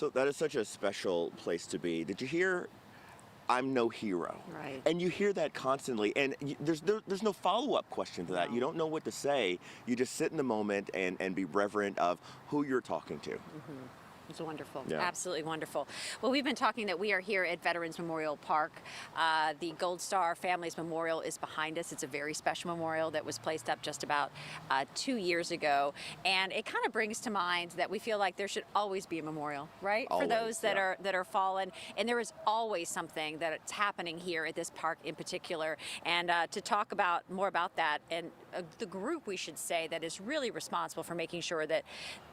So that is such a special place to be. Did you hear I'm no hero? Right. And you hear that constantly, and there's no follow-up question to that. No. You don't know what to say. You just sit in the moment and be reverent of who you're talking to. It's wonderful. Yeah. Absolutely wonderful. Well, we've been talking that we are here at Veterans Memorial Park. The Gold Star Families Memorial is behind us. It's a very special memorial that was placed up just about 2 years ago. And it kind of brings to mind that we feel like there should always be a memorial, right? Always, for those that yeah. are fallen. And there is always something that's happening here at this park in particular. And to talk about more about that and the group, we should say, that is really responsible for making sure that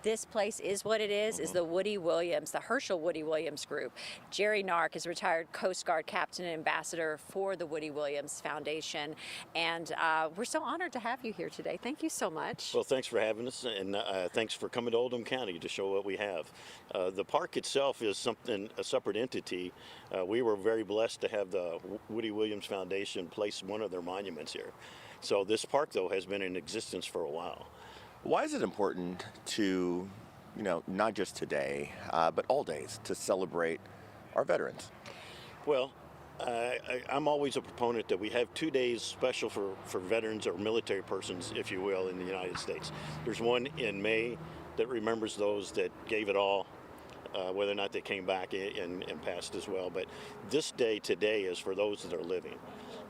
this place is what it is the Woody Williams, the Herschel Woody Williams Group. Jerry Nark is a retired Coast Guard captain and ambassador for the Woody Williams Foundation. And we're so honored to have you here today. Thank you so much. Well, thanks for having us, and thanks for coming to Oldham County to show what we have. The park itself is a separate entity. We were very blessed to have the Woody Williams Foundation place one of their monuments here. So this park, though, has been in existence for a while. Why is it important to, not just today, but all days, to celebrate our veterans? Well, I'm always a proponent that we have 2 days special for veterans or military persons, if you will, in the United States. There's one in May that remembers those that gave it all, whether or not they came back and passed as well. But this day today is for those that are living.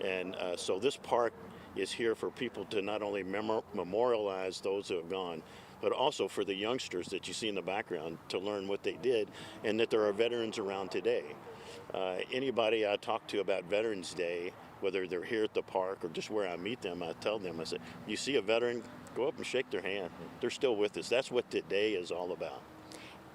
And so this park is here for people to not only memorialize those who have gone, but also for the youngsters that you see in the background to learn what they did and that there are veterans around today. Anybody I talk to about Veterans Day, whether they're here at the park or just where I meet them, I tell them, I say, you see a veteran, go up and shake their hand. They're still with us. That's what today is all about.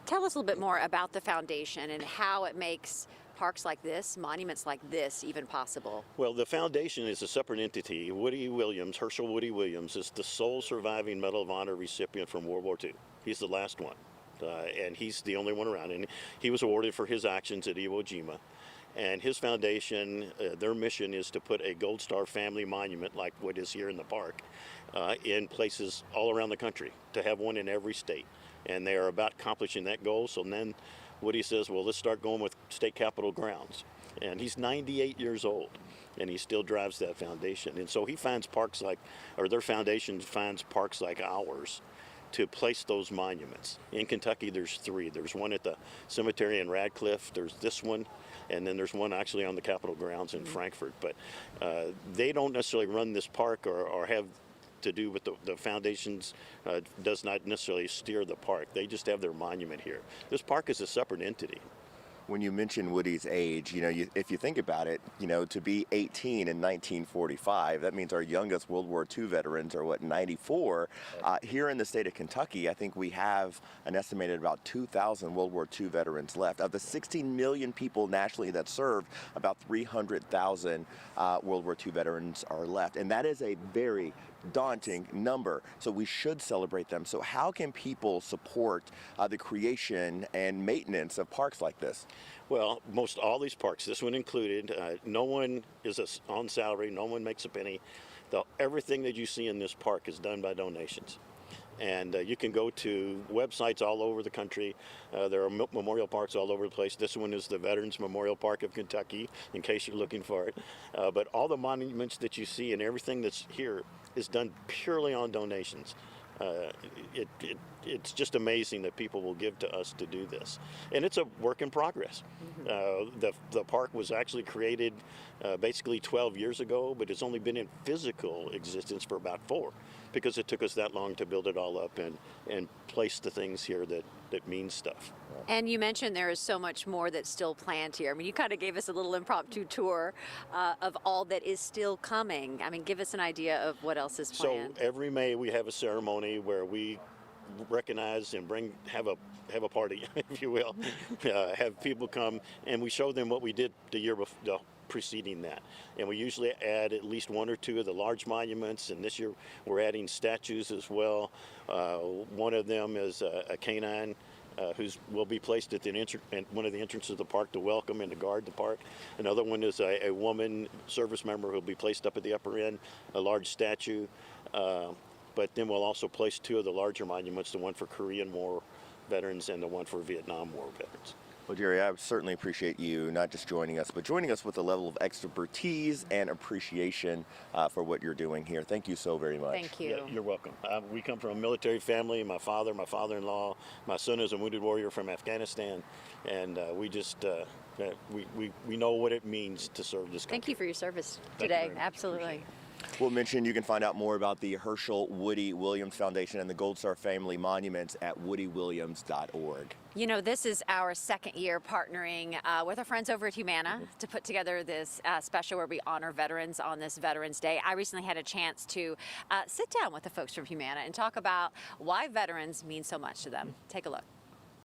Tell us a little bit more about the foundation and how it makes parks like this, monuments like this, even possible. Well, the foundation is a separate entity. Woody Williams, Herschel Woody Williams, is the sole surviving Medal of Honor recipient from World War II. He's the last one, and he's the only one around. And he was awarded for his actions at Iwo Jima. And his foundation, their mission is to put a Gold Star family monument like what is here in the park in places all around the country, to have one in every state. And they are about accomplishing that goal. So then Woody says, well, let's start going with state capitol grounds. And he's 98 years old, and he still drives that foundation. And so he finds parks like, or their foundation finds parks like ours to place those monuments. In Kentucky, there's 3. There's one at the cemetery in Radcliffe, there's this one, and then there's one actually on the Capitol grounds in Frankfort. But they don't necessarily run this park or have to do with the foundations, does not necessarily steer the park. They just have their monument here. This park is a separate entity. When you mention Woody's age, if you think about it, to be 18 in 1945, that means our youngest World War II veterans are, 94? Here in the state of Kentucky, I think we have an estimated about 2,000 World War II veterans left. Of the 16 million people nationally that served, about 300,000 World War II veterans are left. And that is a very daunting number. So we should celebrate them. So how can people support the creation and maintenance of parks like this? Well, most all these parks, this one included, no one is on salary, no one makes a penny. Everything that you see in this park is done by donations. And you can go to websites all over the country. There are memorial parks all over the place. This one is the Veterans Memorial Park of Kentucky, in case you're looking for it. But all the monuments that you see and everything that's here is done purely on donations. It's just amazing that people will give to us to do this. And it's a work in progress. The park was actually created basically 12 years ago, but it's only been in physical existence for about 4, because it took us that long to build it all up and place the things here that mean stuff. And you mentioned there is so much more that's still planned here. I mean, you kind of gave us a little impromptu tour of all that is still coming. I mean, give us an idea of what else is planned. So every May we have a ceremony where we recognize and have a party, if you will, have people come, and we show them what we did the year preceding that. And we usually add at least 1 or 2 of the large monuments, and this year we're adding statues as well. One of them is a canine who will be placed at one of the entrances of the park to welcome and to guard the park. Another one is a woman service member who will be placed up at the upper end, a large statue. But then we'll also place 2 of the larger monuments, the one for Korean War veterans and the one for Vietnam War veterans. Well, Jerry, I certainly appreciate you not just joining us, but joining us with a level of expertise and appreciation for what you're doing here. Thank you so very much. Thank you. Yeah, you're welcome. We come from a military family. My father, my father-in-law, my son is a wounded warrior from Afghanistan, and we just we know what it means to serve this country. Thank you for your service Thank you today. very much. Absolutely. We'll mention you can find out more about the Herschel Woody Williams Foundation and the Gold Star Family Monuments at woodywilliams.org. You know, this is our second year partnering with our friends over at Humana to put together this special where we honor veterans on this Veterans Day. I recently had a chance to sit down with the folks from Humana and talk about why veterans mean so much to them. Take a look.